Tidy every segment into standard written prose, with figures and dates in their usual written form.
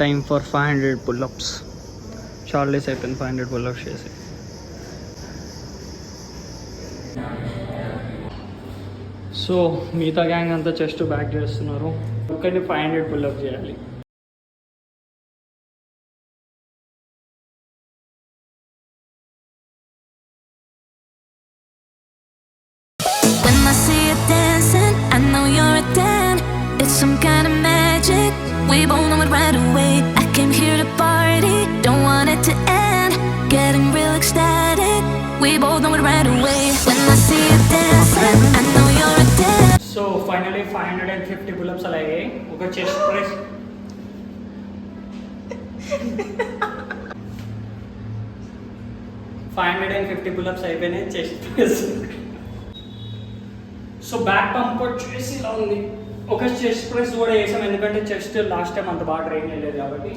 Time for 500 pull-ups. Charles అయిపోయింది 500 pull-ups చేసి. So మిగతా గ్యాంగ్ అంతా చెస్ట్ బ్యాక్ చేస్తున్నారు. ఒక్కడిని 500 పుల్అప్ చేయాలి. Some kind of magic, we both know it right away. I came here to party, don't want it to end. Getting real ecstatic, we both know it right away. When I see you dancing, I know you're a dance. So finally 550 pull-ups అలాగే ఒక chest press. $550 pull-ups అయిపోయినాయి. Chest press. So back pump వచ్చేసి ఇలా ఉంది. ఒక chest press కూడా వేసాం, ఎందుకంటే చెస్ట్ లాస్ట్ టైం అంత బాగా ట్రైన్ చేయలేదు కాబట్టి.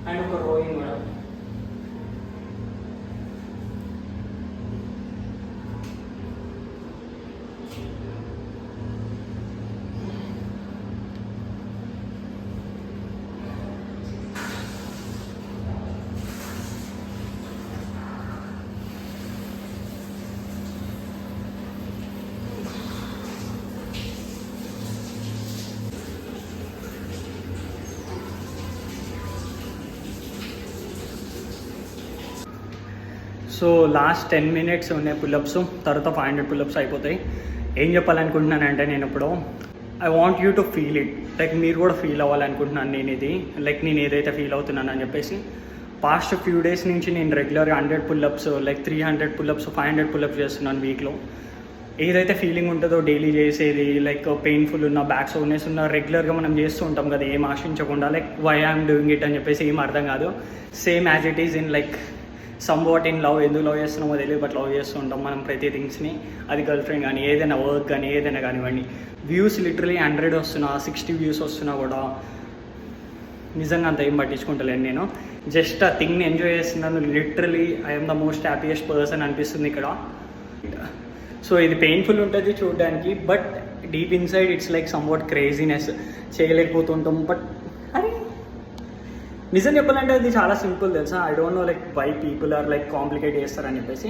అండ్ ఒక రోయింగ్ కూడా. సో లాస్ట్ 10 minutes ఉన్నాయి పుల్అప్స్, తర్వాత 500 పుల్అప్స్ అయిపోతాయి. ఏం చెప్పాలనుకుంటున్నానంటే నేను ఇప్పుడు I want you to feel it, like మీరు కూడా ఫీల్ అవ్వాలనుకుంటున్నాను నేను ఇది, లైక్ నేను ఏదైతే ఫీల్ అవుతున్నాను అని చెప్పేసి. పాస్ట్ ఫ్యూ డేస్ నుంచి నేను రెగ్యులర్గా 100 పుల్అప్స్, లైక్ 300 పుల్అప్స్, 500 పుల్అప్స్ చేస్తున్నాను వీక్లో. ఏదైతే ఫీలింగ్ ఉంటుందో డైలీ చేసేది, లైక్ పెయిన్ఫుల్ ఉన్న, బ్యాక్ సోర్నెస్ ఉన్న, రెగ్యులర్గా మనం చేస్తూ ఉంటాం కదా ఏం ఆశించకుండా, like why I'm doing it అని చెప్పేసి ఏం అర్థం కాదు. Same as it is in like somewhat in love. ఎందుకు లవ్ చేస్తున్నామో తెలియదు, బట్ లవ్ చేస్తూ ఉంటాం మనం ప్రతి థింగ్స్ని. అది గర్ల్ ఫ్రెండ్ కానీ, ఏదైనా వర్క్ కానీ, ఏదైనా కానివ్వండి. వ్యూస్ లిటరలీ 100 వస్తున్నా, 60 వ్యూస్ వస్తున్నా కూడా నిజంగా అంత ఏం పట్టించుకుంటలేను నేను. జస్ట్ ఆ థింగ్ని ఎంజాయ్ చేస్తున్నాను. Literally I'm the most happiest person అనిపిస్తుంది ఇక్కడ. సో ఇది పెయిన్ఫుల్ ఉంటుంది చూడడానికి, but deep inside it's like somewhat craziness. చేయలేకపోతుంటాం, బట్ అరే నిజం చెప్పాలంటే అది చాలా సింపుల్ తెలుసా. I don't know like why people are like complicate చేస్తారని చెప్పేసి.